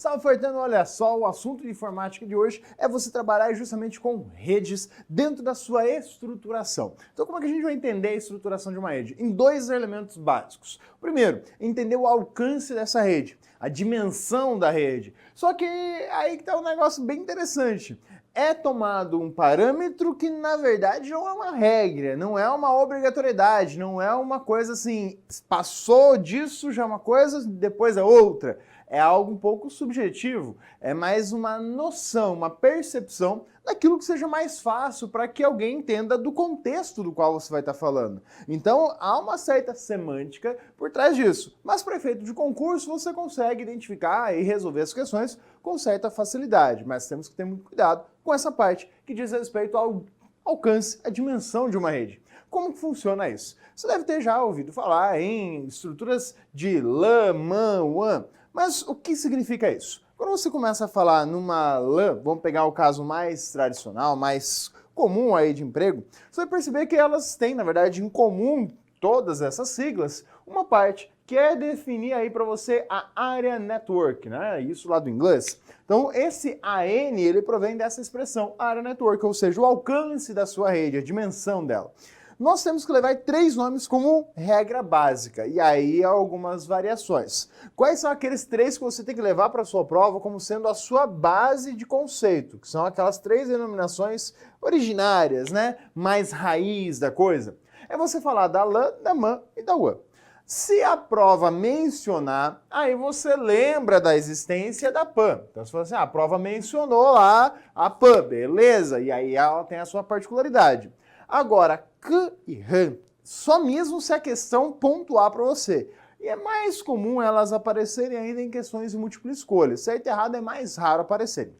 Salve, Fortano! Olha só, o assunto de informática de hoje é você trabalhar justamente com redes dentro da sua estruturação. Então, como é que a gente vai entender a estruturação de uma rede? Em dois elementos básicos. Primeiro, entender o alcance dessa rede, a dimensão da rede. Só que aí que está um negócio bem interessante. É tomado um parâmetro que, na verdade, não é uma regra, não é uma obrigatoriedade, não é uma coisa assim, passou disso já é uma coisa, depois é outra. É algo um pouco subjetivo, é mais uma noção, uma percepção daquilo que seja mais fácil para que alguém entenda do contexto do qual você vai estar falando. Então, há uma certa semântica por trás disso, mas para efeito de concurso você consegue identificar e resolver as questões com certa facilidade, mas temos que ter muito cuidado com essa parte que diz respeito ao alcance, a dimensão de uma rede. Como que funciona isso? Você deve ter já ouvido falar em estruturas de LAN, MAN, WAN, mas o que significa isso? Quando você começa a falar numa LAN, vamos pegar o caso mais tradicional, mais comum aí de emprego, você vai perceber que elas têm, na verdade, em comum, todas essas siglas, uma parte que é definir aí para você a Area Network, né? Isso lá do inglês. Então, esse AN, ele provém dessa expressão, Area Network, ou seja, o alcance da sua rede, a dimensão dela. Nós temos que levar três nomes como regra básica, e aí há algumas variações. Quais são aqueles três que você tem que levar para a sua prova como sendo a sua base de conceito? Que são aquelas três denominações originárias, né? Mais raiz da coisa. É você falar da LAN, da MAN e da WAN. Se a prova mencionar, aí você lembra da existência da PAN. Então você fala assim, a prova mencionou lá a PAN, beleza? E aí ela tem a sua particularidade. Agora, CAN e RAN, só mesmo se a questão pontuar para você. E é mais comum elas aparecerem ainda em questões de múltipla escolha. Certo e errado é mais raro aparecerem.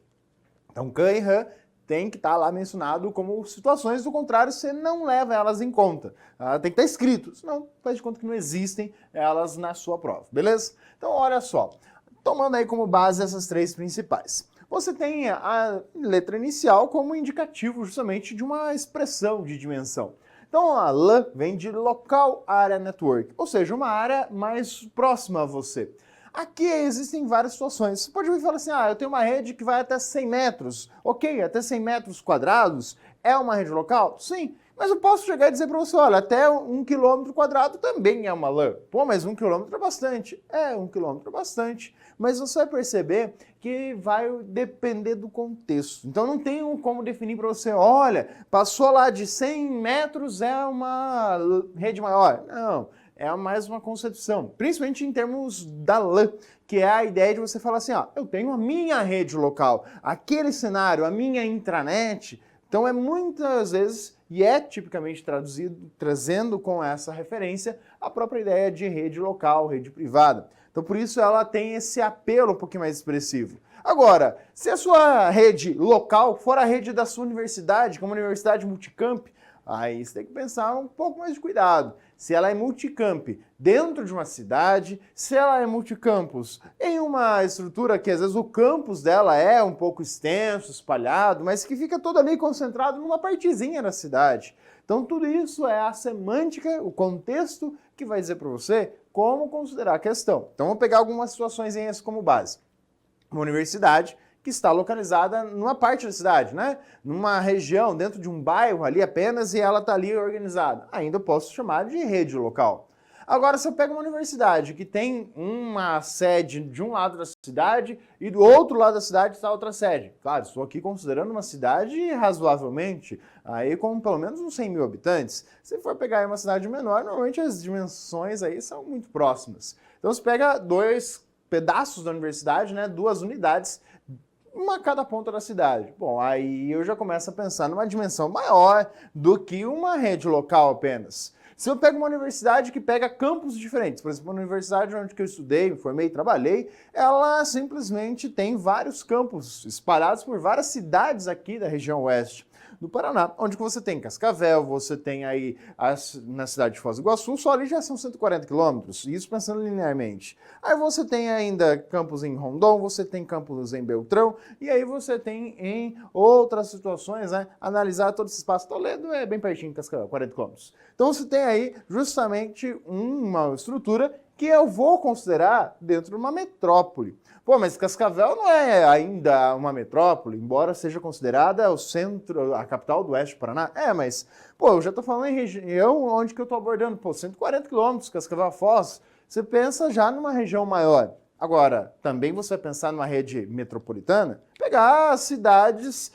Então, CAN e RAN tem que estar lá mencionado como situações, do contrário, você não leva elas em conta. Tem que estar escrito, senão faz de conta que não existem elas na sua prova, beleza? Então, olha só, tomando aí como base essas três principais. Você tem a letra inicial como indicativo justamente de uma expressão de dimensão. Então a LAN vem de Local Area Network, ou seja, uma área mais próxima a você. Aqui existem várias situações. Você pode vir e falar assim, eu tenho uma rede que vai até 100 metros. Ok, até 100 metros quadrados é uma rede local? Sim. Mas eu posso chegar e dizer para você, olha, até 1 quilômetro quadrado também é uma LAN. Pô, mas 1 quilômetro é bastante. É, 1 quilômetro é bastante. Mas você vai perceber que vai depender do contexto. Então não tem como definir para você, olha, passou lá de 100 metros é uma rede maior. Não, é mais uma concepção. Principalmente em termos da LAN, que é a ideia de você falar assim, eu tenho a minha rede local, aquele cenário, a minha intranet. Então é muitas vezes, e é tipicamente traduzido, trazendo com essa referência, a própria ideia de rede local, rede privada. Então por isso ela tem esse apelo um pouquinho mais expressivo. Agora, se a sua rede local for a rede da sua universidade, como a Universidade Multicamp, aí você tem que pensar um pouco mais de cuidado. Se ela é multicamp dentro de uma cidade, se ela é multicampus em uma estrutura que às vezes o campus dela é um pouco extenso, espalhado, mas que fica todo ali concentrado numa partezinha da cidade. Então tudo isso é a semântica, o contexto que vai dizer para você como considerar a questão. Então vamos pegar algumas situações como base. Uma universidade que está localizada numa parte da cidade, né? Numa região, dentro de um bairro ali apenas, e ela está ali organizada. Ainda eu posso chamar de rede local. Agora, se eu pego uma universidade que tem uma sede de um lado da cidade e do outro lado da cidade está outra sede. Claro, estou aqui considerando uma cidade razoavelmente, aí com pelo menos uns 100 mil habitantes. Se for pegar aí uma cidade menor, normalmente as dimensões aí são muito próximas. Então, você pega dois pedaços da universidade, né? Duas unidades, uma a cada ponta da cidade. Bom, aí eu já começo a pensar numa dimensão maior do que uma rede local apenas. Se eu pego uma universidade que pega campos diferentes, por exemplo, uma universidade onde eu estudei, me formei, trabalhei, ela simplesmente tem vários campos espalhados por várias cidades aqui da região oeste do Paraná, onde você tem Cascavel, você tem aí na cidade de Foz do Iguaçu, só ali já são 140 quilômetros, isso pensando linearmente. Aí você tem ainda campos em Rondon, você tem campos em Beltrão, e aí você tem em outras situações, né, analisar todo esse espaço. Toledo é bem pertinho de Cascavel, 40 quilômetros. Então você tem aí justamente uma estrutura que eu vou considerar dentro de uma metrópole. Pô, mas Cascavel não é ainda uma metrópole, embora seja considerada o centro, a capital do oeste do Paraná. Mas, pô, eu já tô falando em região onde que eu tô abordando, pô, 140 quilômetros, Cascavel a Foz, você pensa já numa região maior. Agora, também você vai pensar numa rede metropolitana, pegar as cidades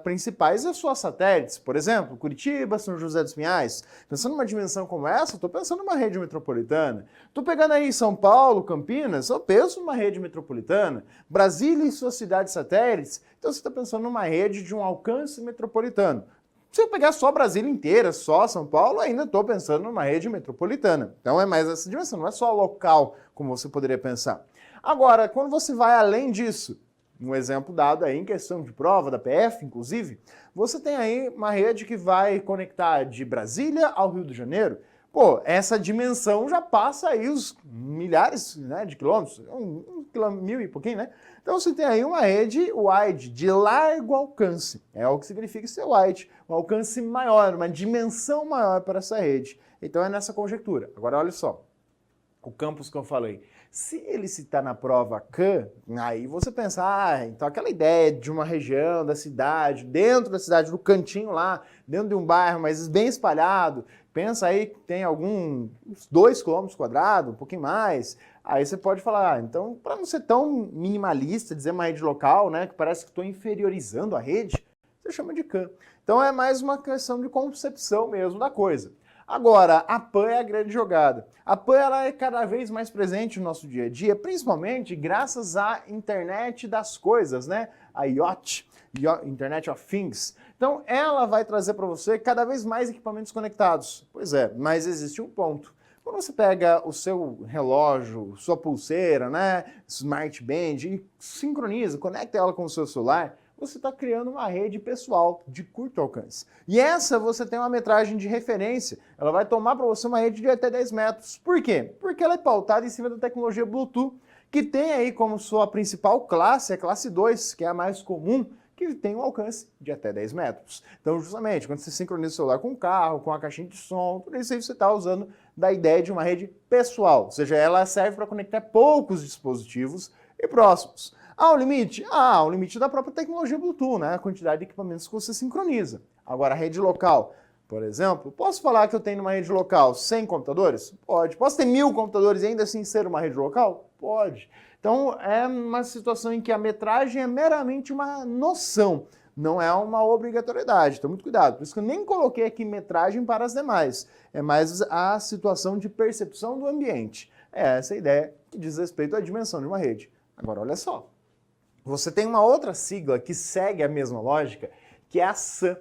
principais e as suas satélites, por exemplo, Curitiba, São José dos Pinhais. Pensando numa dimensão como essa, estou pensando numa rede metropolitana. Estou pegando aí São Paulo, Campinas, eu penso numa rede metropolitana. Brasília e suas cidades satélites, então você está pensando numa rede de um alcance metropolitano. Se eu pegar só Brasília inteira, só São Paulo, ainda estou pensando numa rede metropolitana. Então é mais essa dimensão, não é só local, como você poderia pensar. Agora, quando você vai além disso, um exemplo dado aí em questão de prova da PF, inclusive, você tem aí uma rede que vai conectar de Brasília ao Rio de Janeiro. Pô, essa dimensão já passa aí os milhares, né, de quilômetros, mil e pouquinho, né? Então você tem aí uma rede wide, de largo alcance. É o que significa ser wide, um alcance maior, uma dimensão maior para essa rede. Então é nessa conjectura. Agora olha só, o campus que eu falei. Se ele citar na prova CAN, aí você pensa, então aquela ideia de uma região da cidade, dentro da cidade, no cantinho lá, dentro de um bairro, mas bem espalhado, pensa aí que tem uns 2 km², um pouquinho mais, aí você pode falar, então para não ser tão minimalista, dizer uma rede local, né, que parece que estou inferiorizando a rede, você chama de CAN. Então é mais uma questão de concepção mesmo da coisa. Agora, a PAN é a grande jogada. A PAN ela é cada vez mais presente no nosso dia a dia, principalmente graças à internet das coisas, né? A IoT, Internet of Things. Então, ela vai trazer para você cada vez mais equipamentos conectados. Pois é, mas existe um ponto. Quando você pega o seu relógio, sua pulseira, né, Smart Band, e sincroniza, conecta ela com o seu celular, você está criando uma rede pessoal de curto alcance. E essa você tem uma metragem de referência, ela vai tomar para você uma rede de até 10 metros. Por quê? Porque ela é pautada em cima da tecnologia Bluetooth, que tem aí como sua principal classe, a classe 2, que é a mais comum, que tem um alcance de até 10 metros. Então, justamente, quando você sincroniza o celular com o carro, com a caixinha de som, tudo isso aí você está usando da ideia de uma rede pessoal, ou seja, ela serve para conectar poucos dispositivos e próximos. O limite? O limite da própria tecnologia Bluetooth, né? A quantidade de equipamentos que você sincroniza. Agora, a rede local, por exemplo, posso falar que eu tenho uma rede local 100 computadores? Pode. Posso ter 1000 computadores e ainda assim ser uma rede local? Pode. Então, é uma situação em que a metragem é meramente uma noção, não é uma obrigatoriedade. Então, muito cuidado. Por isso que eu nem coloquei aqui metragem para as demais. É mais a situação de percepção do ambiente. É essa a ideia que diz respeito à dimensão de uma rede. Agora, olha só. Você tem uma outra sigla que segue a mesma lógica, que é a SAN.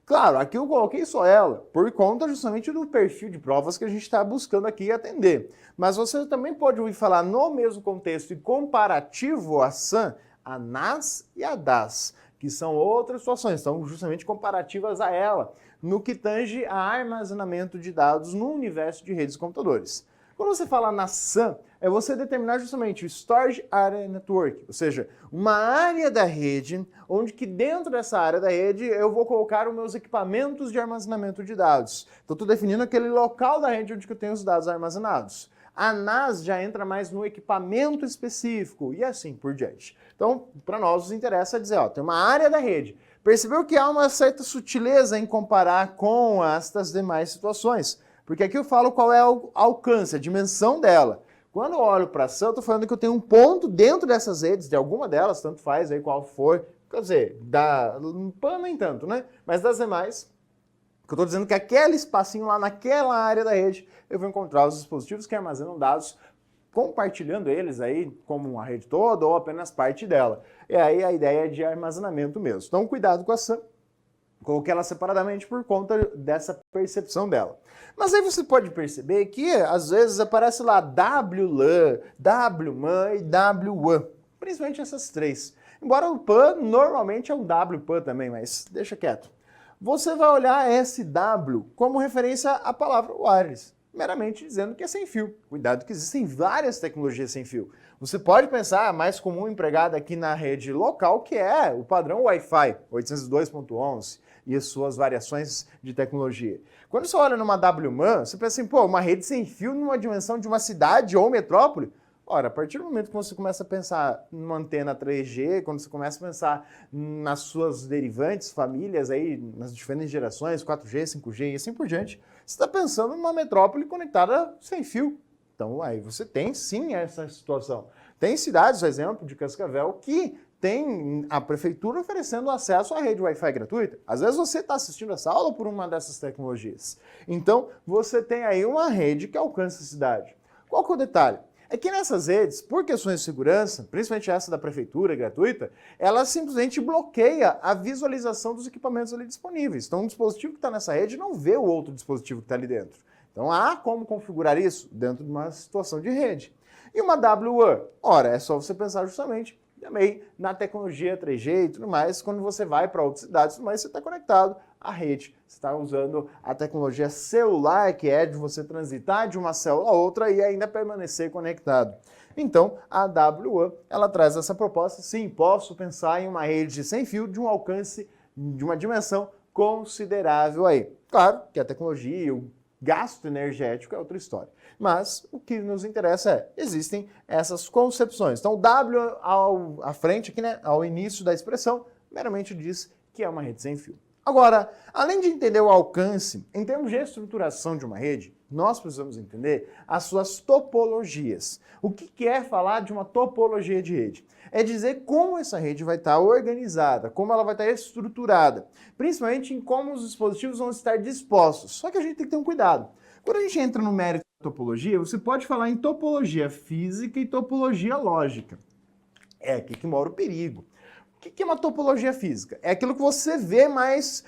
Claro, aqui eu coloquei só ela, por conta justamente do perfil de provas que a gente está buscando aqui atender. Mas você também pode ouvir falar no mesmo contexto e comparativo à SAN, a NAS e a DAS, que são outras situações, são justamente comparativas a ela, no que tange a armazenamento de dados no universo de redes de computadores. Quando você fala na SAN, é você determinar justamente o Storage Area Network, ou seja, uma área da rede, onde que dentro dessa área da rede eu vou colocar os meus equipamentos de armazenamento de dados. Então estou definindo aquele local da rede onde que eu tenho os dados armazenados. A NAS já entra mais no equipamento específico e assim por diante. Então, para nós nos interessa dizer, tem uma área da rede. Percebeu que há uma certa sutileza em comparar com estas demais situações? Porque aqui eu falo qual é o alcance, a dimensão dela. Quando eu olho para a SAN, eu estou falando que eu tenho um ponto dentro dessas redes, de alguma delas, tanto faz aí qual for, quer dizer, da PAN nem tanto, né? Mas das demais, que eu estou dizendo que aquele espacinho lá naquela área da rede, eu vou encontrar os dispositivos que armazenam dados, compartilhando eles aí como a rede toda ou apenas parte dela. E aí a ideia é de armazenamento mesmo. Então cuidado com a SAN. Coloquei ela separadamente por conta dessa percepção dela. Mas aí você pode perceber que às vezes aparece lá WLAN, WMAN e WWAN. Principalmente essas três. Embora o PAN normalmente é o WPAN também, mas deixa quieto. Você vai olhar SW como referência à palavra wireless, meramente dizendo que é sem fio. Cuidado que existem várias tecnologias sem fio. Você pode pensar, a mais comum empregada aqui na rede local, que é o padrão Wi-Fi 802.11. e as suas variações de tecnologia. Quando você olha numa WMAN, você pensa assim, pô, uma rede sem fio numa dimensão de uma cidade ou metrópole? Ora, a partir do momento que você começa a pensar numa antena 3G, quando você começa a pensar nas suas derivantes, famílias aí, nas diferentes gerações, 4G, 5G e assim por diante, você está pensando numa metrópole conectada sem fio. Então aí você tem sim essa situação. Tem cidades, por exemplo, de Cascavel, que tem a prefeitura oferecendo acesso à rede Wi-Fi gratuita. Às vezes você está assistindo essa aula por uma dessas tecnologias. Então você tem aí uma rede que alcança a cidade. Qual que é o detalhe? É que nessas redes, por questões de segurança, principalmente essa da prefeitura gratuita, ela simplesmente bloqueia a visualização dos equipamentos ali disponíveis. Então, um dispositivo que está nessa rede não vê o outro dispositivo que está ali dentro. Então, há como configurar isso dentro de uma situação de rede. E uma WWAN? Ora, é só você pensar justamente também na tecnologia 3G e tudo mais, quando você vai para outras cidades, mas você está conectado à rede. Você está usando a tecnologia celular, que é de você transitar de uma célula a outra e ainda permanecer conectado. Então, a WWAN, ela traz essa proposta, sim, posso pensar em uma rede sem fio de um alcance, de uma dimensão considerável aí. Claro que a tecnologia, o gasto energético é outra história. Mas o que nos interessa é, existem essas concepções. Então, o W à frente, aqui, né, ao início da expressão, meramente diz que é uma rede sem fio. Agora, além de entender o alcance, em termos de estruturação de uma rede, nós precisamos entender as suas topologias. O que é falar de uma topologia de rede? É dizer como essa rede vai estar organizada, como ela vai estar estruturada, principalmente em como os dispositivos vão estar dispostos. Só que a gente tem que ter um cuidado. Quando a gente entra no mérito da topologia, você pode falar em topologia física e topologia lógica. É aqui que mora o perigo. O que é uma topologia física? É aquilo que você vê mais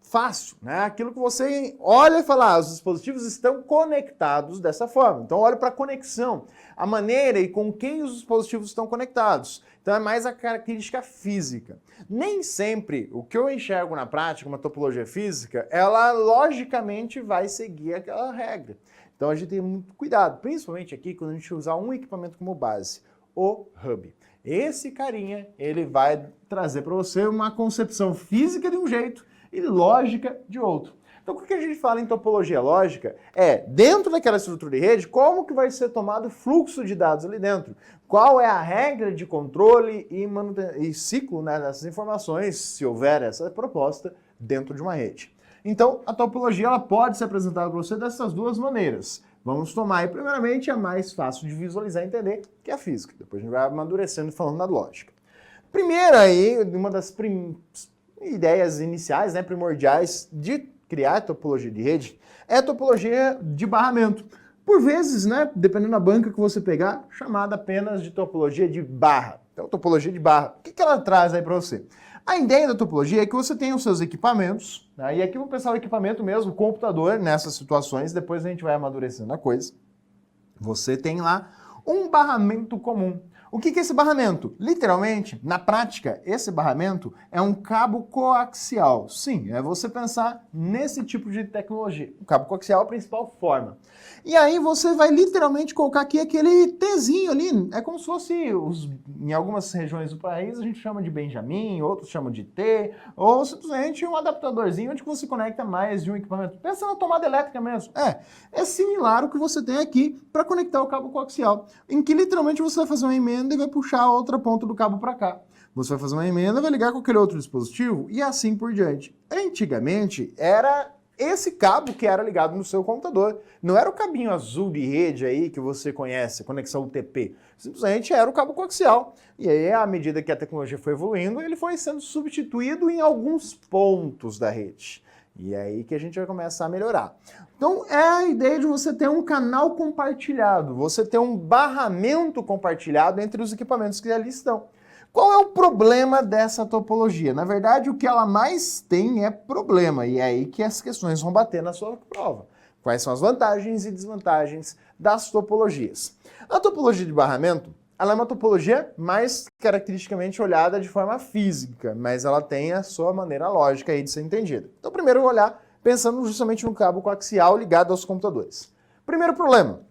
fácil, né? Aquilo que você olha e fala, os dispositivos estão conectados dessa forma. Então, olha para a conexão, a maneira e com quem os dispositivos estão conectados. Então, é mais a característica física. Nem sempre o que eu enxergo na prática, uma topologia física, ela logicamente vai seguir aquela regra. Então, a gente tem muito cuidado, principalmente aqui quando a gente usar um equipamento como base, o hub. Esse carinha, ele vai trazer para você uma concepção física de um jeito e lógica de outro. Então, o que a gente fala em topologia lógica é, dentro daquela estrutura de rede, como que vai ser tomado o fluxo de dados ali dentro? Qual é a regra de controle e ciclo, né, dessas informações, se houver essa proposta, dentro de uma rede. Então, a topologia ela pode ser apresentada para você dessas duas maneiras. Vamos tomar aí, primeiramente, a mais fácil de visualizar e entender, que é a física. Depois a gente vai amadurecendo falando da lógica. Primeiro aí, uma das ideias iniciais, né, primordiais de criar a topologia de rede, é a topologia de barramento. Por vezes, né, dependendo da banca que você pegar, chamada apenas de topologia de barra. Então, topologia de barra. O que ela traz aí para você? A ideia da topologia é que você tem os seus equipamentos, né, e aqui eu vou pensar o equipamento mesmo, o computador, nessas situações, depois a gente vai amadurecendo a coisa. Você tem lá um barramento comum. O que é esse barramento? Literalmente, na prática, esse barramento é um cabo coaxial. Sim, é você pensar nesse tipo de tecnologia. O cabo coaxial é a principal forma. E aí você vai literalmente colocar aqui aquele Tzinho ali. É como se fosse, em algumas regiões do país, a gente chama de Benjamin, outros chamam de T, ou simplesmente um adaptadorzinho onde você conecta mais de um equipamento. Pensa na tomada elétrica mesmo. É similar ao que você tem aqui para conectar o cabo coaxial, em que literalmente você vai fazer uma emenda e vai puxar a outra ponta do cabo para cá. Você vai fazer uma emenda, vai ligar com aquele outro dispositivo e assim por diante. Antigamente, era esse cabo que era ligado no seu computador. Não era o cabinho azul de rede aí que você conhece, conexão UTP. Simplesmente era o cabo coaxial. E aí, à medida que a tecnologia foi evoluindo, ele foi sendo substituído em alguns pontos da rede. E é aí que a gente vai começar a melhorar. Então, é a ideia de você ter um canal compartilhado, você ter um barramento compartilhado entre os equipamentos que ali estão. Qual é o problema dessa topologia? Na verdade, o que ela mais tem é problema, e é aí que as questões vão bater na sua prova. Quais são as vantagens e desvantagens das topologias? A topologia de barramento, ela é uma topologia mais caracteristicamente olhada de forma física, mas ela tem a sua maneira lógica aí de ser entendida. Então, primeiro eu vou olhar pensando justamente no cabo coaxial ligado aos computadores. Primeiro problema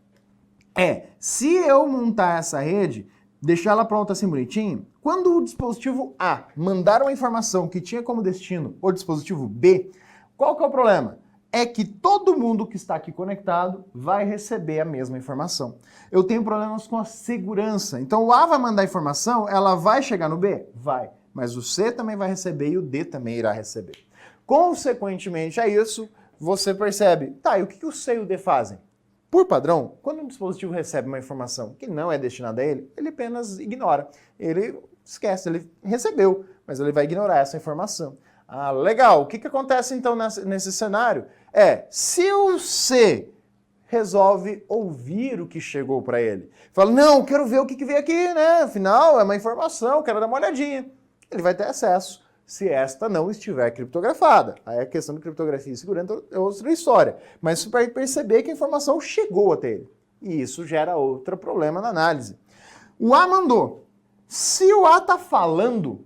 é, se eu montar essa rede, deixar ela pronta assim bonitinho, quando o dispositivo A mandar uma informação que tinha como destino o dispositivo B, qual que é o problema? É que todo mundo que está aqui conectado vai receber a mesma informação. Eu tenho problemas com a segurança. Então o A vai mandar informação, ela vai chegar no B? Vai. Mas o C também vai receber e o D também irá receber. Consequentemente a isso, você percebe, tá, e o que o C e o D fazem? Por padrão, quando um dispositivo recebe uma informação que não é destinada a ele, ele apenas ignora. Ele esquece, ele recebeu, mas ele vai ignorar essa informação. Ah, legal. O que acontece então nesse cenário? Se o C resolve ouvir o que chegou para ele, fala, não, quero ver o que veio aqui, né? Afinal, é uma informação, quero dar uma olhadinha. Ele vai ter acesso, se esta não estiver criptografada. Aí a questão de criptografia e segurança é outra história. Mas você vai perceber que a informação chegou até ele. E isso gera outro problema na análise. O A mandou. Se o A está falando,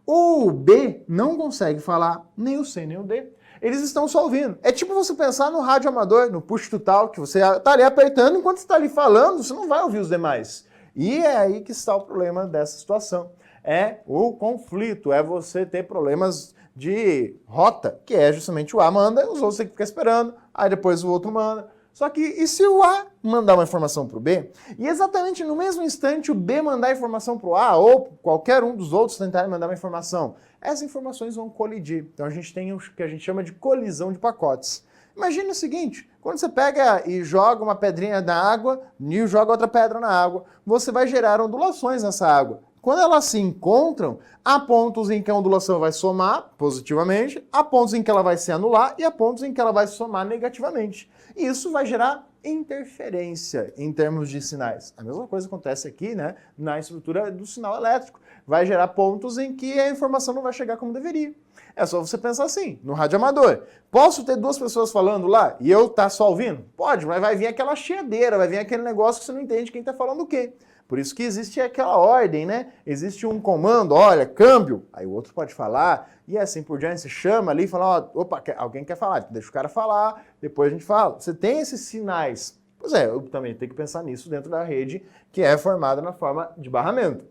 o B não consegue falar, nem o C, nem o D. Eles estão só ouvindo. É tipo você pensar no rádio amador, no push to talk, que você está ali apertando, enquanto você está ali falando, você não vai ouvir os demais. E é aí que está o problema dessa situação. É o conflito, é você ter problemas de rota, que é justamente o A manda, os outros têm que ficar esperando, aí depois o outro manda. Só que, e se o A mandar uma informação para o B, e exatamente no mesmo instante o B mandar a informação para o A, ou qualquer um dos outros tentarem mandar uma informação, essas informações vão colidir. Então a gente tem o que a gente chama de colisão de pacotes. Imagina o seguinte, quando você pega e joga uma pedrinha na água e joga outra pedra na água, você vai gerar ondulações nessa água. Quando elas se encontram, há pontos em que a ondulação vai somar positivamente, há pontos em que ela vai se anular e há pontos em que ela vai somar negativamente. E isso vai gerar interferência em termos de sinais. A mesma coisa acontece aqui, né, na estrutura do sinal elétrico. Vai gerar pontos em que a informação não vai chegar como deveria. É só você pensar assim, no rádio amador. Posso ter duas pessoas falando lá e eu tá só ouvindo? Pode, mas vai vir aquela chiadeira, vai vir aquele negócio que você não entende quem tá falando o quê. Por isso que existe aquela ordem, né? Existe um comando, olha, câmbio, aí o outro pode falar, e assim por diante, você chama ali e fala, ó, opa, alguém quer falar, deixa o cara falar, depois a gente fala. Você tem esses sinais. Pois é, eu também tenho que pensar nisso dentro da rede que é formada na forma de barramento.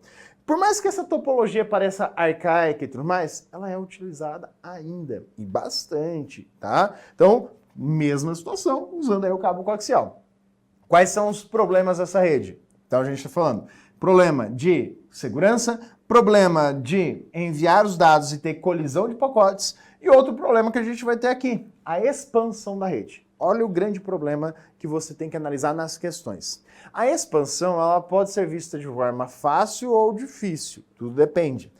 Por mais que essa topologia pareça arcaica e tudo mais, ela é utilizada ainda, e bastante, tá? Então, mesma situação, usando aí o cabo coaxial. Quais são os problemas dessa rede? Então a gente está falando problema de segurança, problema de enviar os dados e ter colisão de pacotes e outro problema que a gente vai ter aqui, a expansão da rede. Olha o grande problema que você tem que analisar nas questões. A expansão ela pode ser vista de forma fácil ou difícil, tudo depende.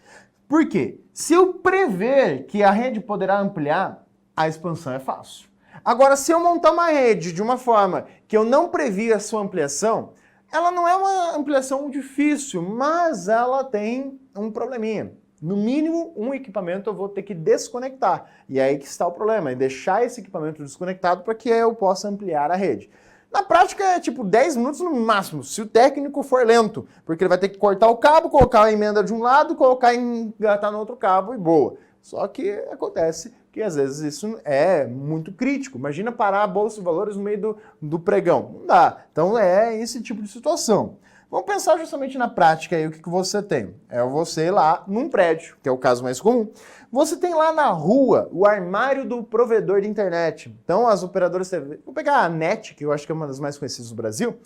Por quê? Se eu prever que a rede poderá ampliar, a expansão é fácil. Agora, se eu montar uma rede de uma forma que eu não previ a sua ampliação, ela não é uma ampliação difícil, mas ela tem um probleminha. No mínimo, um equipamento eu vou ter que desconectar. E é aí que está o problema, é deixar esse equipamento desconectado para que eu possa ampliar a rede. Na prática é tipo 10 minutos no máximo, se o técnico for lento, porque ele vai ter que cortar o cabo, colocar a emenda de um lado, colocar e engatar no outro cabo e boa. Só que acontece que às vezes isso é muito crítico. Imagina parar a bolsa de valores no meio do pregão. Não dá. Então é esse tipo de situação. Vamos pensar justamente na prática aí o que você tem. É você ir lá num prédio, que é o caso mais comum. Você tem lá na rua o armário do provedor de internet. Então as operadoras TV, vou pegar a NET, que eu acho que é uma das mais conhecidas do Brasil,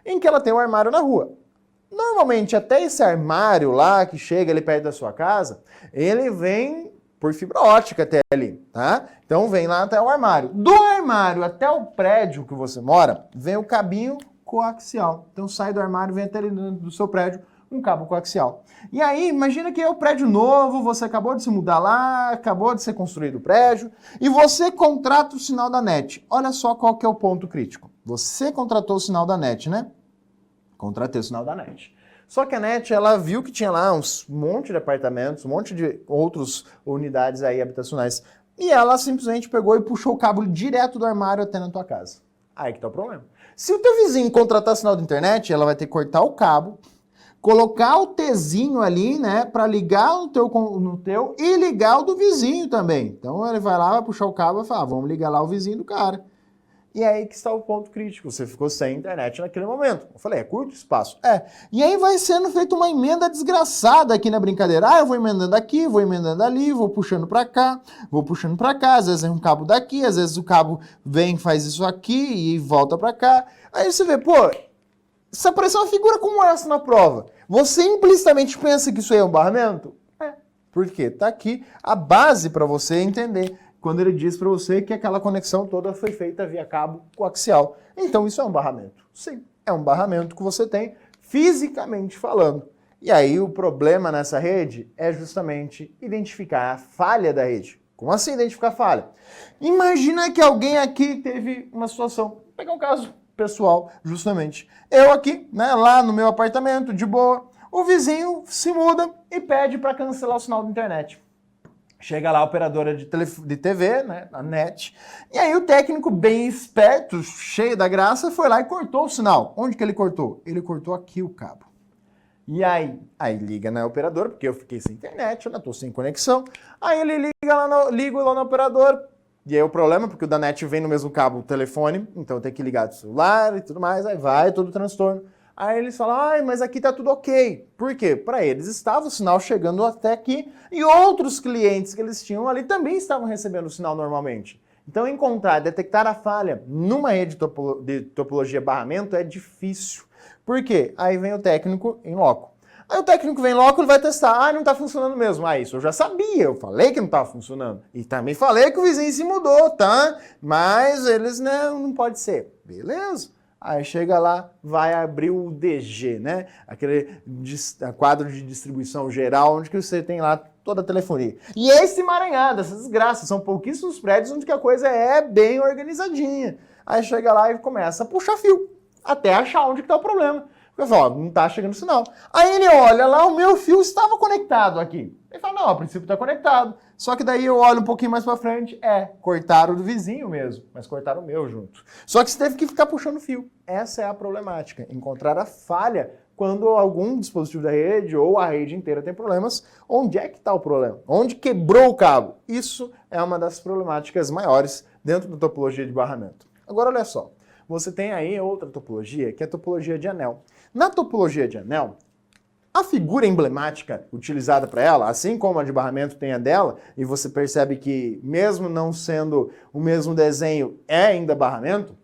em que ela tem um armário na rua. Normalmente até esse armário lá que chega ali perto da sua casa, ele vem por fibra ótica até ali, tá? Então vem lá até o armário. Do armário até o prédio que você mora, vem o cabinho coaxial. Então sai do armário, vem até ali do seu prédio um cabo coaxial. E aí, imagina que é o prédio novo, você acabou de se mudar lá, acabou de ser construído o prédio, e você contrata o sinal da NET. Olha só qual que é o ponto crítico. Você contratou o sinal da NET, né? Contratei o sinal da NET. Só que a NET, ela viu que tinha lá um monte de apartamentos, um monte de outras unidades aí habitacionais. E ela simplesmente pegou e puxou o cabo direto do armário até na tua casa. Aí que tá o problema. Se o teu vizinho contratar sinal de internet, ela vai ter que cortar o cabo, colocar o Tzinho ali, né, para ligar no teu e ligar o do vizinho também. Então ele vai lá, vai puxar o cabo e vai falar, vamos ligar lá o vizinho do cara. E é aí que está o ponto crítico. Você ficou sem internet naquele momento. Eu falei, é curto espaço? É. E aí vai sendo feita uma emenda desgraçada aqui na brincadeira. Ah, eu vou emendando aqui, vou emendando ali, vou puxando para cá, vou puxando para cá. Às vezes é um cabo daqui, às vezes o cabo vem, faz isso aqui e volta para cá. Aí você vê, pô, se aparecer uma figura como essa na prova, você implicitamente pensa que isso aí é um barramento? É. Por quê? Tá aqui a base para você entender. Quando ele diz para você que aquela conexão toda foi feita via cabo coaxial. Então isso é um barramento. Sim, é um barramento que você tem fisicamente falando. E aí o problema nessa rede é justamente identificar a falha da rede. Como assim identificar a falha? Imagina que alguém aqui teve uma situação, vou pegar um caso pessoal, justamente. Eu aqui, né, lá no meu apartamento, de boa, o vizinho se muda e pede para cancelar o sinal da internet. Chega lá a operadora de TV, né, a NET, e aí o técnico bem esperto, cheio da graça, foi lá e cortou o sinal. Onde que ele cortou? Ele cortou aqui o cabo. E aí liga na operadora, porque eu fiquei sem internet, eu não estou sem conexão, aí ele liga lá no operador, e aí o problema, porque o da NET vem no mesmo cabo, o telefone, então tem que ligar do celular e tudo mais, aí vai todo o transtorno. Aí eles falam, ai, mas aqui tá tudo ok. Por quê? Para eles estava o sinal chegando até aqui e outros clientes que eles tinham ali também estavam recebendo o sinal normalmente. Então detectar a falha numa rede de topologia barramento é difícil. Por quê? Aí vem o técnico em loco. Aí o técnico vem logo, ele vai testar. Ah, não tá funcionando mesmo. Ah, isso eu já sabia. Eu falei que não tava funcionando. E também falei que o vizinho se mudou, tá? Mas eles, né, não pode ser. Beleza. Aí chega lá, vai abrir o DG, né? Aquele quadro de distribuição geral, onde que você tem lá toda a telefonia. E esse emaranhado, essa desgraça, são pouquíssimos prédios onde que a coisa é bem organizadinha. Aí chega lá e começa a puxar fio, até achar onde que tá o problema. Eu falo, ó, não tá chegando sinal. Aí ele olha lá, o meu fio estava conectado aqui. Ele fala, não, a princípio tá conectado. Só que daí eu olho um pouquinho mais pra frente, cortaram o do vizinho mesmo, mas cortaram o meu junto. Só que você teve que ficar puxando fio. Essa é a problemática, encontrar a falha quando algum dispositivo da rede ou a rede inteira tem problemas. Onde é que tá o problema? Onde quebrou o cabo? Isso é uma das problemáticas maiores dentro da topologia de barramento. Agora olha só, você tem aí outra topologia, que é a topologia de anel. Na topologia de anel, a figura emblemática utilizada para ela, assim como a de barramento tem a dela, e você percebe que mesmo não sendo o mesmo desenho, é ainda barramento,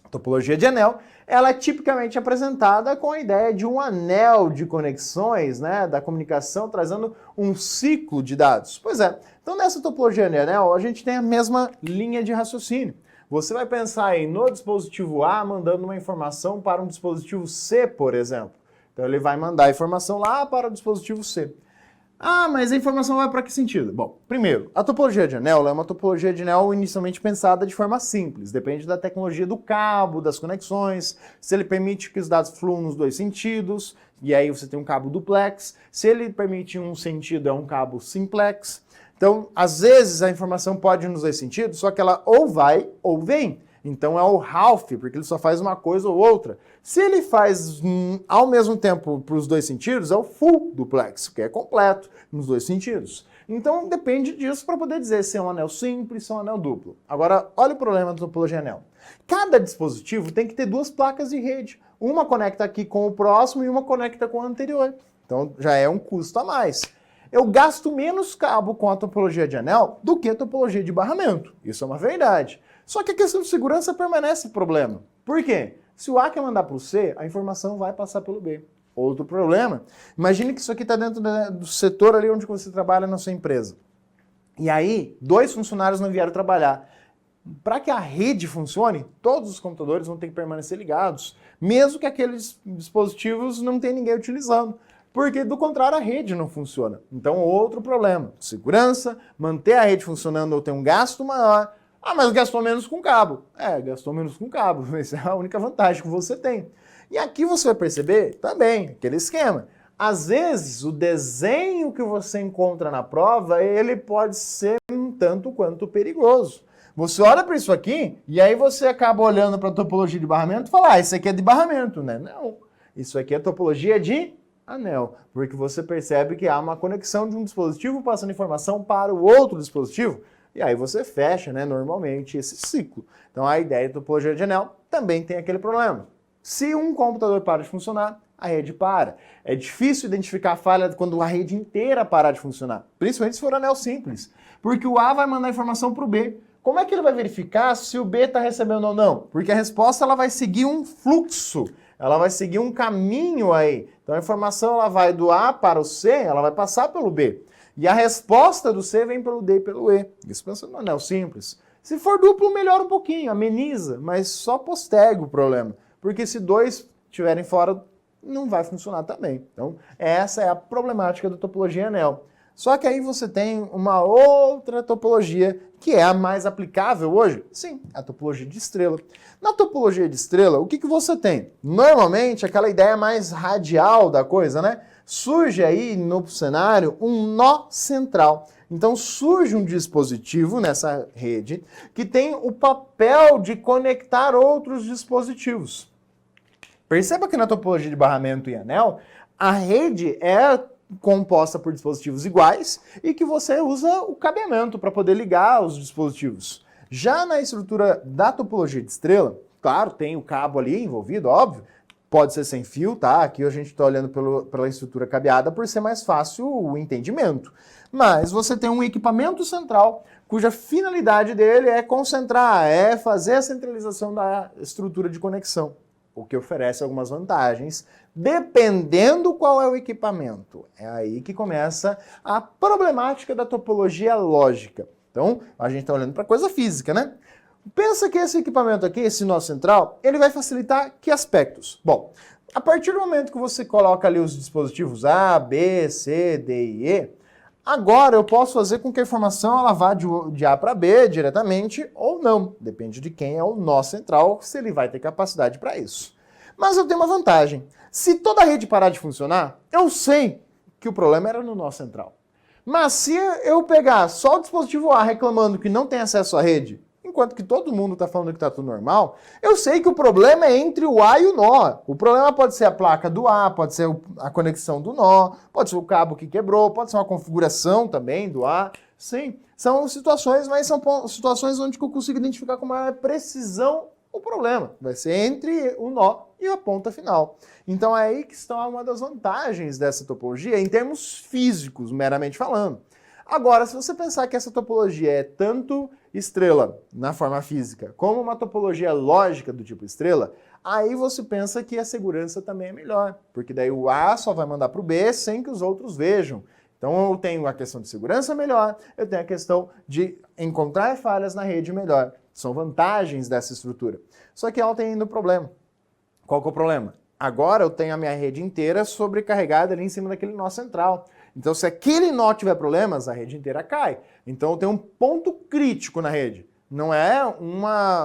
a topologia de anel, ela é tipicamente apresentada com a ideia de um anel de conexões, né, da comunicação, trazendo um ciclo de dados. Pois é, então nessa topologia de anel, a gente tem a mesma linha de raciocínio. Você vai pensar aí no dispositivo A mandando uma informação para um dispositivo C, por exemplo. Então ele vai mandar a informação lá para o dispositivo C. Ah, mas a informação vai para que sentido? Bom, primeiro, a topologia de anel é uma topologia de anel inicialmente pensada de forma simples. Depende da tecnologia do cabo, das conexões, se ele permite que os dados fluam nos dois sentidos, e aí você tem um cabo duplex. Se ele permite um sentido, é um cabo simplex. Então, às vezes, a informação pode ir nos dois sentidos, só que ela ou vai ou vem. Então é o half, porque ele só faz uma coisa ou outra. Se ele faz ao mesmo tempo para os dois sentidos, é o full duplex, que é completo nos dois sentidos. Então depende disso para poder dizer se é um anel simples, se é um anel duplo. Agora, olha o problema da topologia anel. Cada dispositivo tem que ter duas placas de rede. Uma conecta aqui com o próximo e uma conecta com o anterior. Então já é um custo a mais. Eu gasto menos cabo com a topologia de anel do que a topologia de barramento. Isso é uma verdade. Só que a questão de segurança permanece problema. Por quê? Se o A quer mandar para o C, a informação vai passar pelo B. Outro problema, imagine que isso aqui está dentro do setor ali onde você trabalha na sua empresa. E aí, 2 funcionários não vieram trabalhar. Para que a rede funcione, todos os computadores vão ter que permanecer ligados, mesmo que aqueles dispositivos não tenham ninguém utilizando. Porque, do contrário, a rede não funciona. Então, outro problema. Segurança, manter a rede funcionando ou ter um gasto maior. Ah, mas gastou menos com cabo. Gastou menos com cabo. Essa é a única vantagem que você tem. E aqui você vai perceber também aquele esquema. Às vezes, o desenho que você encontra na prova, ele pode ser um tanto quanto perigoso. Você olha para isso aqui e aí você acaba olhando para a topologia de barramento e fala, isso aqui é de barramento, né? Não, isso aqui é topologia de anel, porque você percebe que há uma conexão de um dispositivo passando informação para o outro dispositivo. e aí você fecha, né, normalmente esse ciclo. Então a ideia de topologia de anel também tem aquele problema. Se um computador para de funcionar, a rede para. É difícil identificar a falha quando a rede inteira parar de funcionar, principalmente se for anel simples, porque o A vai mandar informação para o B. Como é que ele vai verificar se o B está recebendo ou não? Porque a resposta ela vai seguir um fluxo, ela vai seguir um caminho aí. Então a informação ela vai do A para o C, ela vai passar pelo B. E a resposta do C vem pelo D e pelo E. Isso pensando no anel simples. Se for duplo, melhora um pouquinho, ameniza, mas só posterga o problema. Porque se dois estiverem fora, não vai funcionar também. Então, essa é a problemática da topologia anel. Só que aí você tem uma outra topologia que é a mais aplicável hoje. Sim, a topologia de estrela. Na topologia de estrela, o que você tem? Normalmente, aquela ideia mais radial da coisa, né? Surge aí no cenário um nó central. Então surge um dispositivo nessa rede que tem o papel de conectar outros dispositivos. Perceba que na topologia de barramento e anel, a rede é composta por dispositivos iguais e que você usa o cabeamento para poder ligar os dispositivos. Já na estrutura da topologia de estrela, claro, tem o cabo ali envolvido, óbvio, pode ser sem fio, tá? Aqui a gente está olhando pela estrutura cabeada por ser mais fácil o entendimento. Mas você tem um equipamento central cuja finalidade dele é concentrar, é fazer a centralização da estrutura de conexão, o que oferece algumas vantagens, dependendo qual é o equipamento. É aí que começa a problemática da topologia lógica. Então, a gente está olhando para coisa física, né? Pensa que esse equipamento aqui, esse nó central, ele vai facilitar que aspectos? Bom, a partir do momento que você coloca ali os dispositivos A, B, C, D e E, agora eu posso fazer com que a informação ela vá de A para B diretamente ou não. Depende de quem é o nó central, se ele vai ter capacidade para isso. Mas eu tenho uma vantagem. Se toda a rede parar de funcionar, eu sei que o problema era no nó central. Mas se eu pegar só o dispositivo A reclamando que não tem acesso à rede, enquanto que todo mundo está falando que está tudo normal, eu sei que o problema é entre o A e o nó. O problema pode ser a placa do A, pode ser a conexão do nó, pode ser o cabo que quebrou, pode ser uma configuração também do A. Sim, são situações, mas são situações onde eu consigo identificar com maior precisão o problema. Vai ser entre o nó e a ponta final. Então é aí que está uma das vantagens dessa topologia em termos físicos, meramente falando. Agora, se você pensar que essa topologia é tanto estrela na forma física, como uma topologia lógica do tipo estrela, aí você pensa que a segurança também é melhor, porque daí o A só vai mandar para o B sem que os outros vejam. Então eu tenho a questão de segurança melhor, eu tenho a questão de encontrar falhas na rede melhor. São vantagens dessa estrutura. Só que ela tem ainda um problema. Qual que é o problema? Agora eu tenho a minha rede inteira sobrecarregada ali em cima daquele nó central. Então, se aquele nó tiver problemas, a rede inteira cai. Então, eu tenho um ponto crítico na rede. Não é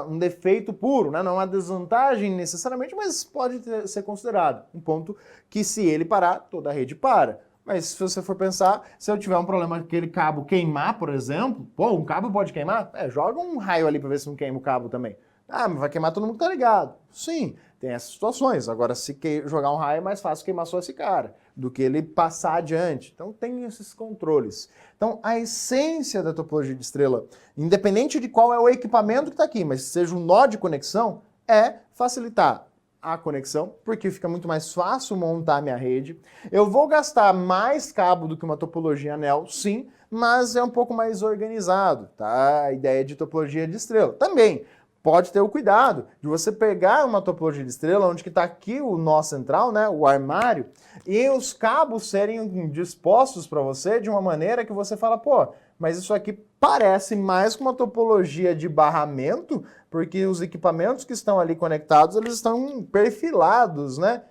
um defeito puro, né? Não é uma desvantagem necessariamente, mas pode ser considerado um ponto que, se ele parar, toda a rede para. Mas se você for pensar, se eu tiver um problema aquele cabo queimar, por exemplo, pô, um cabo pode queimar? Joga um raio ali para ver se não queima o cabo também. Ah, mas vai queimar todo mundo que tá ligado. Sim, tem essas situações. Agora, se jogar um raio, é mais fácil queimar só esse cara do que ele passar adiante. Então, tem esses controles. Então, a essência da topologia de estrela, independente de qual é o equipamento que está aqui, mas seja um nó de conexão, é facilitar a conexão, porque fica muito mais fácil montar a minha rede. Eu vou gastar mais cabo do que uma topologia anel, sim, mas é um pouco mais organizado, tá? A ideia de topologia de estrela. Também pode ter o cuidado de você pegar uma topologia de estrela, onde que está aqui o nó central, né, o armário, e os cabos serem dispostos para você de uma maneira que você fala, pô, mas isso aqui parece mais com uma topologia de barramento, porque os equipamentos que estão ali conectados, eles estão perfilados, né?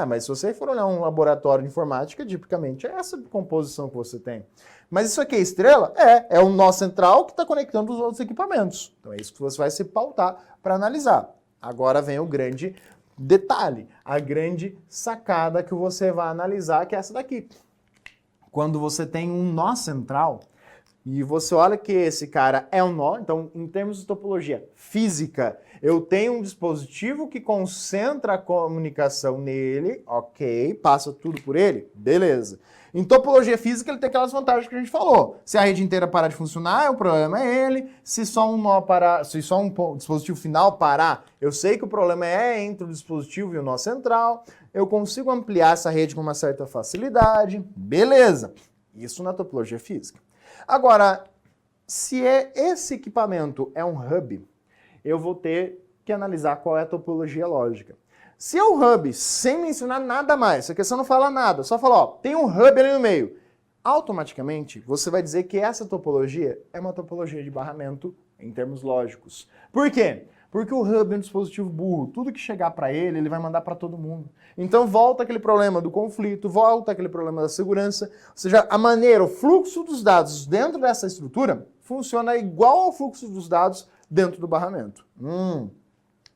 Mas se você for olhar um laboratório de informática, tipicamente é essa composição que você tem. Mas isso aqui é estrela? É o nó central que está conectando os outros equipamentos. Então é isso que você vai se pautar para analisar. Agora vem o grande detalhe, a grande sacada que você vai analisar, que é essa daqui. Quando você tem um nó central, e você olha que esse cara é um nó, então em termos de topologia física, eu tenho um dispositivo que concentra a comunicação nele, ok, passa tudo por ele, beleza. Em topologia física ele tem aquelas vantagens que a gente falou. Se a rede inteira parar de funcionar, o problema é ele. Se só um nó parar, se só um dispositivo final parar, eu sei que o problema é entre o dispositivo e o nó central. Eu consigo ampliar essa rede com uma certa facilidade, beleza. Isso na topologia física. Agora, se esse equipamento é um hub, eu vou ter que analisar qual é a topologia lógica. Se é um hub, sem mencionar nada mais, se a questão não fala nada, só fala, ó, tem um hub ali no meio, automaticamente você vai dizer que essa topologia é uma topologia de barramento em termos lógicos. Por quê? Porque o hub é um dispositivo burro, tudo que chegar para ele, ele vai mandar para todo mundo. Então volta aquele problema do conflito, volta aquele problema da segurança, ou seja, a maneira, o fluxo dos dados dentro dessa estrutura funciona igual ao fluxo dos dados dentro do barramento.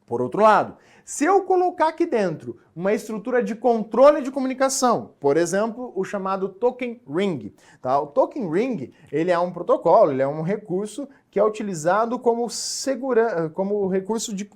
Por outro lado, se eu colocar aqui dentro uma estrutura de controle de comunicação, por exemplo, o chamado token ring, tá? O token ring, ele é um protocolo, ele é um recurso que é utilizado como recurso de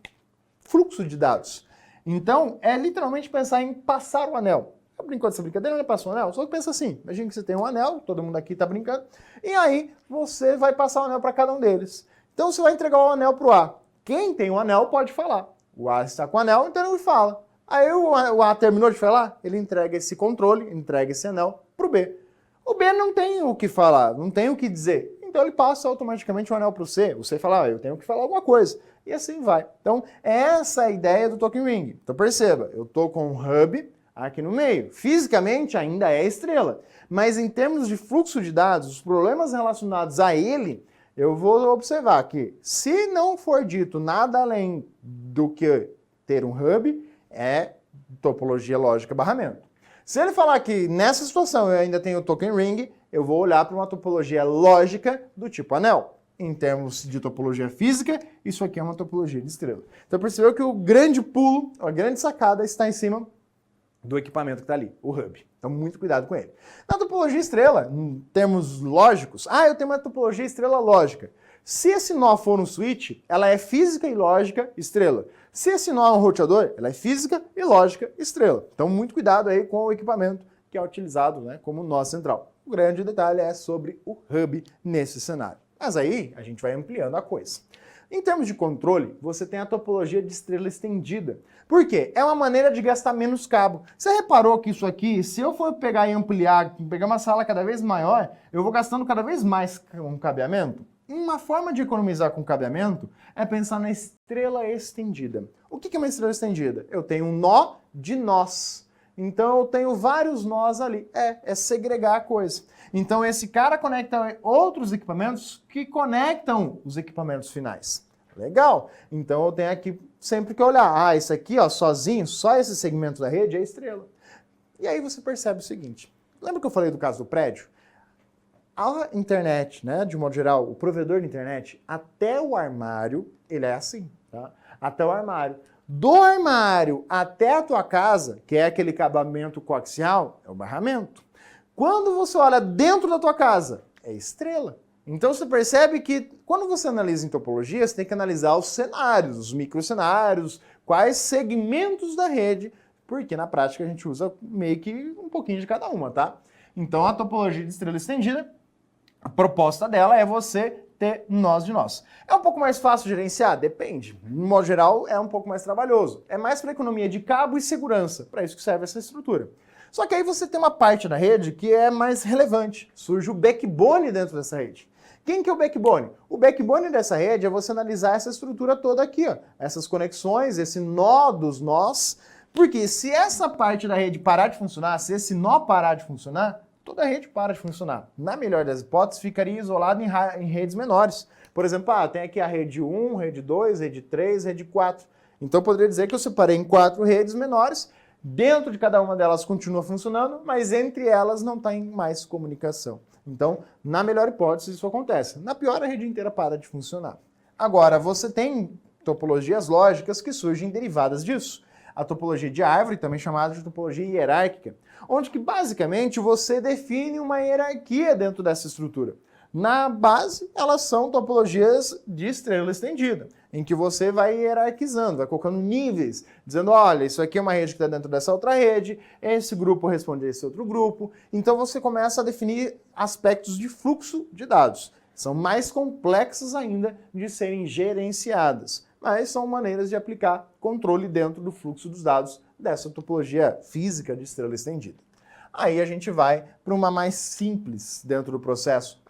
fluxo de dados. Então, é literalmente pensar em passar o anel. Eu brinco dessa brincadeira, não é passar o anel? Só que pensa assim, imagina que você tem um anel, todo mundo aqui está brincando, e aí você vai passar o anel para cada um deles. Então você vai entregar o anel para o A. Quem tem o anel pode falar. O A está com o anel, então ele fala. Aí o A terminou de falar, ele entrega esse controle, entrega esse anel para o B. O B não tem o que falar, não tem o que dizer. Então ele passa automaticamente o anel para o C. O C fala, eu tenho que falar alguma coisa. E assim vai. Então, essa é a ideia do token ring. Então perceba, eu estou com um hub aqui no meio. Fisicamente ainda é estrela. Mas em termos de fluxo de dados, os problemas relacionados a ele, eu vou observar que se não for dito nada além do que ter um hub, é topologia lógica barramento. Se ele falar que nessa situação eu ainda tenho o token ring, eu vou olhar para uma topologia lógica do tipo anel. Em termos de topologia física, isso aqui é uma topologia de estrela. Então percebeu que o grande pulo, a grande sacada está em cima do equipamento que está ali, o hub. Então muito cuidado com ele. Na topologia estrela, em termos lógicos, eu tenho uma topologia estrela lógica. Se esse nó for um switch, ela é física e lógica estrela. Se esse nó é um roteador, ela é física e lógica estrela. Então muito cuidado aí com o equipamento que é utilizado, né, como nó central. O grande detalhe é sobre o hub nesse cenário. Mas aí a gente vai ampliando a coisa. Em termos de controle, você tem a topologia de estrela estendida. Por quê? É uma maneira de gastar menos cabo. Você reparou que isso aqui, se eu for pegar e ampliar, pegar uma sala cada vez maior, eu vou gastando cada vez mais com cabeamento? Uma forma de economizar com cabeamento é pensar na estrela estendida. O que é uma estrela estendida? Eu tenho um nó de nós. Então eu tenho vários nós ali. É segregar a coisa. Então esse cara conecta outros equipamentos que conectam os equipamentos finais. Legal. Então eu tenho aqui sempre que olhar. Isso aqui, ó, sozinho, só esse segmento da rede é estrela. E aí você percebe o seguinte. Lembra que eu falei do caso do prédio? A internet, né, de modo geral, o provedor de internet, até o armário, ele é assim, tá? Até o armário. Do armário até a tua casa, que é aquele acabamento coaxial, é o barramento. Quando você olha dentro da tua casa, é estrela. Então você percebe que quando você analisa em topologia, você tem que analisar os cenários, os microcenários, quais segmentos da rede, porque na prática a gente usa meio que um pouquinho de cada uma, tá? Então a topologia de estrela estendida, a proposta dela é você ter nós de nós. É um pouco mais fácil de gerenciar? Depende. No modo geral, é um pouco mais trabalhoso. É mais para economia de cabo e segurança. Para isso que serve essa estrutura. Só que aí você tem uma parte da rede que é mais relevante. Surge o backbone dentro dessa rede. Quem que é o backbone? O backbone dessa rede é você analisar essa estrutura toda aqui, ó. Essas conexões, esse nó dos nós. Porque se essa parte da rede parar de funcionar, se esse nó parar de funcionar, toda a rede para de funcionar. Na melhor das hipóteses, ficaria isolado em redes menores. Por exemplo, tem aqui a rede 1, rede 2, rede 3, rede 4. Então eu poderia dizer que eu separei em 4 redes menores. Dentro de cada uma delas continua funcionando, mas entre elas não tem mais comunicação. Então, na melhor hipótese, isso acontece. Na pior, a rede inteira para de funcionar. Agora, você tem topologias lógicas que surgem derivadas disso. A topologia de árvore, também chamada de topologia hierárquica, onde que basicamente você define uma hierarquia dentro dessa estrutura. Na base, elas são topologias de estrela estendida, em que você vai hierarquizando, vai colocando níveis, dizendo, olha, isso aqui é uma rede que está dentro dessa outra rede, esse grupo responde a esse outro grupo. Então você começa a definir aspectos de fluxo de dados. São mais complexas ainda de serem gerenciadas, mas são maneiras de aplicar controle dentro do fluxo dos dados dessa topologia física de estrela estendida. Aí a gente vai para uma mais simples dentro do processo.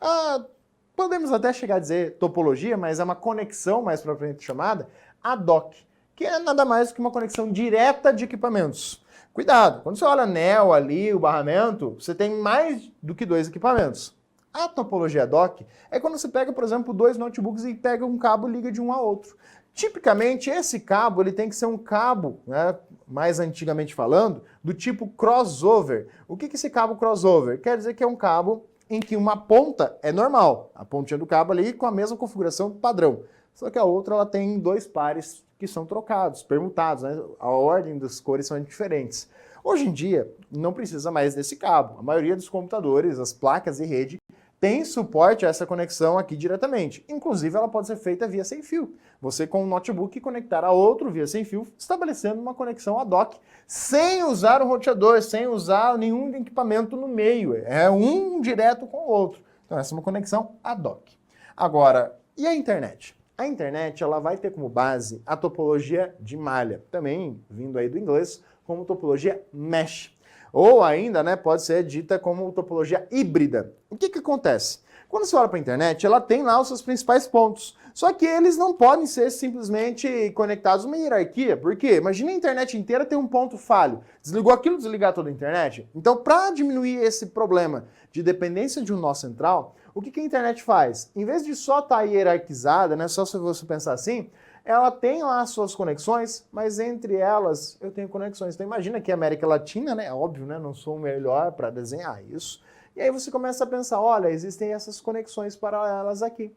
Podemos até chegar a dizer topologia, mas é uma conexão mais propriamente chamada ad hoc, que é nada mais do que uma conexão direta de equipamentos. Cuidado, quando você olha anel ali, o barramento, você tem mais do que 2 equipamentos. A topologia ad hoc é quando você pega, por exemplo, 2 notebooks e pega um cabo e liga de um a outro. Tipicamente, esse cabo ele tem que ser um cabo, né, mais antigamente falando, do tipo crossover. O que é esse cabo crossover? Quer dizer que é um cabo em que uma ponta é normal, a pontinha do cabo ali com a mesma configuração padrão. Só que a outra ela tem 2 pares que são trocados, permutados, né? A ordem das cores são diferentes. Hoje em dia, não precisa mais desse cabo. A maioria dos computadores, as placas de rede, tem suporte a essa conexão aqui diretamente. Inclusive, ela pode ser feita via sem fio. Você, com um notebook, conectar a outro via sem fio, estabelecendo uma conexão ad hoc, sem usar um roteador, sem usar nenhum equipamento no meio. É um direto com o outro. Então, essa é uma conexão ad hoc. Agora, e a internet? A internet ela vai ter como base a topologia de malha, também vindo aí do inglês, como topologia mesh. Ou ainda, né, pode ser dita como topologia híbrida. O que acontece? Quando você olha para a internet, ela tem lá os seus principais pontos. Só que eles não podem ser simplesmente conectados numa hierarquia. Por quê? Imagina a internet inteira ter um ponto falho. Desligou aquilo, desligar toda a internet? Então, para diminuir esse problema de dependência de um nó central, o que a internet faz? Em vez de só estar hierarquizada, né, só se você pensar assim, ela tem lá as suas conexões, mas entre elas eu tenho conexões. Então imagina que a América Latina, né, óbvio, né, não sou o melhor para desenhar isso. E aí você começa a pensar, olha, existem essas conexões paralelas aqui.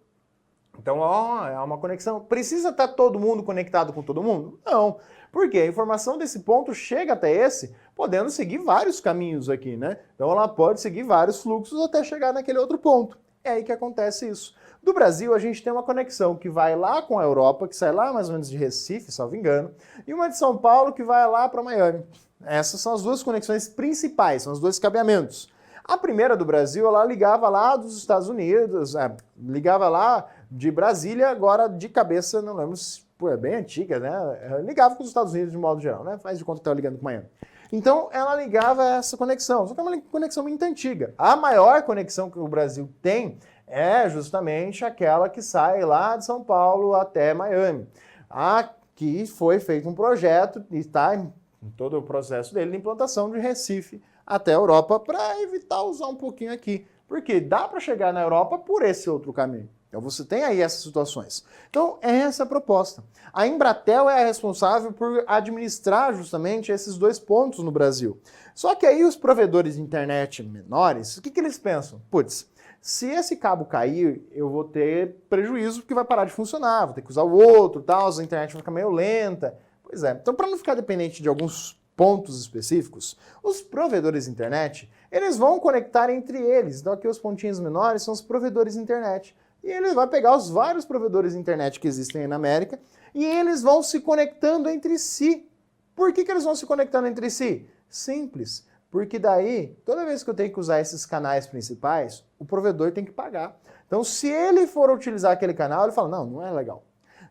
Então, ó, é uma conexão. Precisa estar todo mundo conectado com todo mundo? Não. Por quê? A informação desse ponto chega até esse, podendo seguir vários caminhos aqui, né? Então ela pode seguir vários fluxos até chegar naquele outro ponto. É aí que acontece isso. Do Brasil, a gente tem uma conexão que vai lá com a Europa, que sai lá mais ou menos de Recife, salvo engano, e uma de São Paulo que vai lá para Miami. Essas são as 2 conexões principais, são os 2 cabeamentos. A primeira do Brasil, ela ligava lá dos Estados Unidos, ligava lá de Brasília, agora de cabeça, não lembro se, é bem antiga, né? Ligava com os Estados Unidos de modo geral, né? Faz de conta que estava ligando com Miami. Então, ela ligava essa conexão, só que é uma conexão muito antiga. A maior conexão que o Brasil tem é justamente aquela que sai lá de São Paulo até Miami. Aqui foi feito um projeto e está em todo o processo dele de implantação de Recife até a Europa para evitar usar um pouquinho aqui. Porque dá para chegar na Europa por esse outro caminho. Então você tem aí essas situações. Então é essa a proposta. A Embratel é a responsável por administrar justamente esses 2 pontos no Brasil. Só que aí os provedores de internet menores, o que eles pensam? Putz, se esse cabo cair, eu vou ter prejuízo porque vai parar de funcionar, vou ter que usar o outro, tal, a internet vai ficar meio lenta. Pois é, então para não ficar dependente de alguns pontos específicos, os provedores de internet, eles vão conectar entre eles. Então aqui os pontinhos menores são os provedores de internet. E ele vai pegar os vários provedores de internet que existem aí na América e eles vão se conectando entre si. Por que eles vão se conectando entre si? Simples. Porque daí, toda vez que eu tenho que usar esses canais principais, o provedor tem que pagar. Então, se ele for utilizar aquele canal, ele fala, não é legal.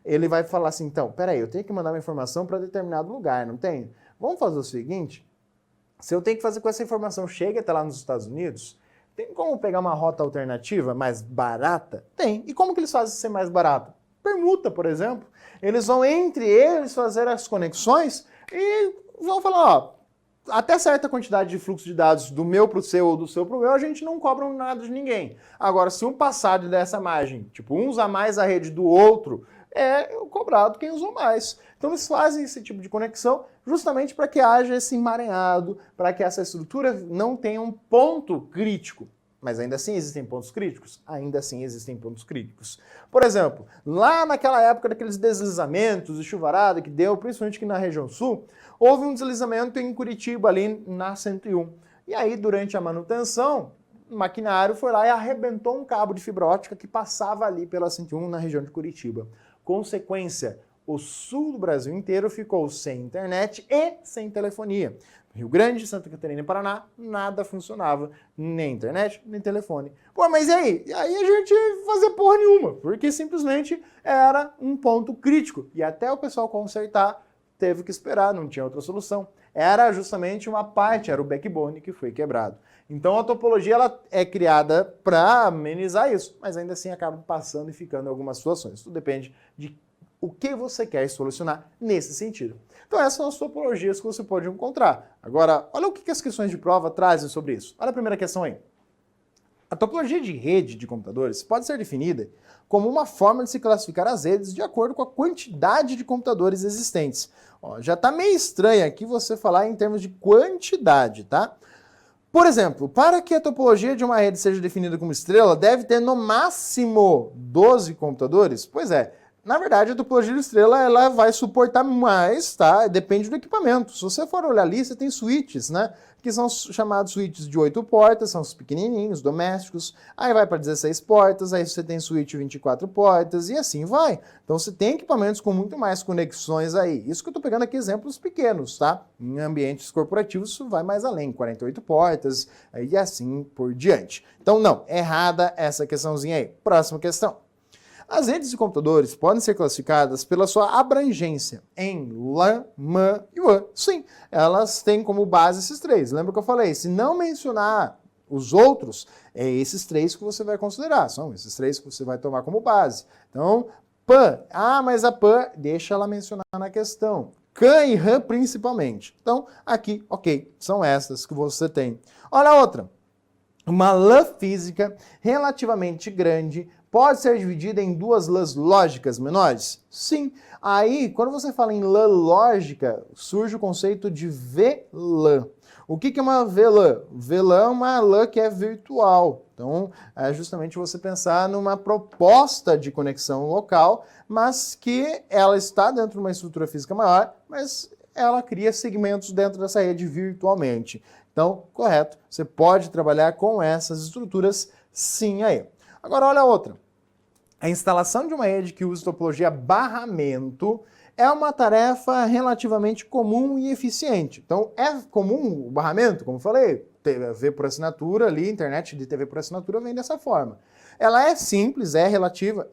Ele vai falar assim, então, peraí, eu tenho que mandar uma informação para determinado lugar, não tenho? Vamos fazer o seguinte, se eu tenho que fazer com essa informação, chega até lá nos Estados Unidos, tem como pegar uma rota alternativa mais barata? Tem. E como que eles fazem ser mais barato? Permuta, por exemplo. Eles vão entre eles fazer as conexões e vão falar, ó, até certa quantidade de fluxo de dados do meu para o seu ou do seu para o meu, a gente não cobra nada de ninguém. Agora, se um passar dessa margem, tipo, um usa mais a rede do outro, é cobrado quem usou mais. Então eles fazem esse tipo de conexão justamente para que haja esse emaranhado, para que essa estrutura não tenha um ponto crítico. Mas ainda assim existem pontos críticos? Ainda assim existem pontos críticos. Por exemplo, lá naquela época daqueles deslizamentos e chuvarada que deu, principalmente aqui na região sul, houve um deslizamento em Curitiba, ali na 101. E aí, durante a manutenção, maquinário foi lá e arrebentou um cabo de fibra ótica que passava ali pela 101 na região de Curitiba. Consequência, o sul do Brasil inteiro ficou sem internet e sem telefonia. Rio Grande, Santa Catarina e Paraná, nada funcionava, nem internet, nem telefone. Pô, mas e aí? E aí a gente ia fazer porra nenhuma, porque simplesmente era um ponto crítico. E até o pessoal consertar, teve que esperar, não tinha outra solução. Era justamente uma parte, era o backbone que foi quebrado. Então a topologia ela é criada para amenizar isso, mas ainda assim acaba passando e ficando em algumas situações. Tudo depende de o que você quer solucionar nesse sentido. Então essas são as topologias que você pode encontrar. Agora, olha o que as questões de prova trazem sobre isso. Olha a primeira questão aí. A topologia de rede de computadores pode ser definida como uma forma de se classificar as redes de acordo com a quantidade de computadores existentes. Ó, já está meio estranho aqui você falar em termos de quantidade, tá? Por exemplo, para que a topologia de uma rede seja definida como estrela, deve ter no máximo 12 computadores? Pois é. Na verdade, a topologia de estrela ela vai suportar mais, tá? Depende do equipamento. Se você for olhar ali, você tem switches, né? Que são chamados switches de 8 portas, são os pequenininhos, domésticos. Aí vai para 16 portas, aí você tem switch 24 portas e assim vai. Então você tem equipamentos com muito mais conexões aí. Isso que eu estou pegando aqui exemplos pequenos, tá? Em ambientes corporativos isso vai mais além, 48 portas e assim por diante. Então não, errada essa questãozinha aí. Próxima questão. As redes de computadores podem ser classificadas pela sua abrangência em LAN, MAN e WAN. Sim, elas têm como base esses três. Lembra que eu falei? Se não mencionar os outros, é esses três que você vai considerar. São esses três que você vai tomar como base. Então, PAN. Ah, mas a PAN, deixa ela mencionar na questão. CAN e RAM principalmente. Então, aqui, ok, são essas que você tem. Olha a outra. Uma LAN física relativamente grande pode ser dividida em duas LANs lógicas menores? Sim. Aí, quando você fala em LAN lógica, surge o conceito de VLAN. O que é uma VLAN? VLAN é uma LAN que é virtual. Então, é justamente você pensar numa proposta de conexão local, mas que ela está dentro de uma estrutura física maior, mas ela cria segmentos dentro dessa rede virtualmente. Então, correto, você pode trabalhar com essas estruturas sim aí. Agora, olha a outra. A instalação de uma rede que usa topologia barramento é uma tarefa relativamente comum e eficiente. Então, é comum o barramento, como eu falei, TV por assinatura ali, internet de TV por assinatura vem dessa forma. Ela é simples, é relativa,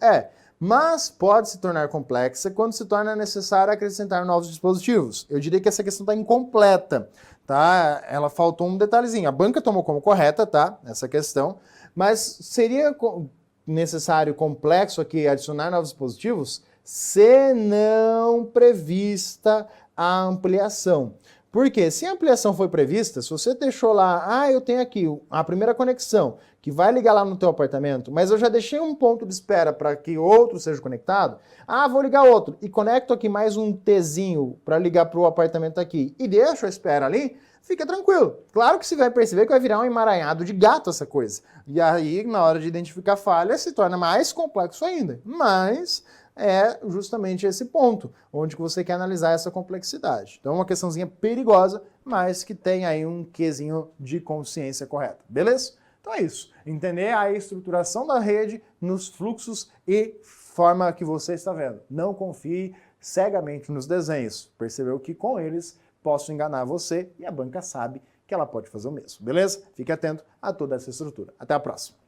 mas pode se tornar complexa quando se torna necessário acrescentar novos dispositivos. Eu diria que essa questão está incompleta, tá? Ela faltou um detalhezinho. A banca tomou como correta, tá? Essa questão, mas seria necessário complexo aqui adicionar novos dispositivos se não prevista a ampliação. Porque se a ampliação foi prevista, se você deixou lá, eu tenho aqui a primeira conexão que vai ligar lá no teu apartamento, mas eu já deixei um ponto de espera para que outro seja conectado, vou ligar outro e conecto aqui mais um Tzinho para ligar para o apartamento aqui e deixo a espera ali, fica tranquilo. Claro que você vai perceber que vai virar um emaranhado de gato essa coisa. E aí, na hora de identificar falha, se torna mais complexo ainda. Mas é justamente esse ponto, onde que você quer analisar essa complexidade. Então, uma questãozinha perigosa, mas que tem aí um quezinho de consciência correta. Beleza? Então é isso. Entender a estruturação da rede nos fluxos e forma que você está vendo. Não confie cegamente nos desenhos. Percebeu que com eles posso enganar você e a banca sabe que ela pode fazer o mesmo. Beleza? Fique atento a toda essa estrutura. Até a próxima.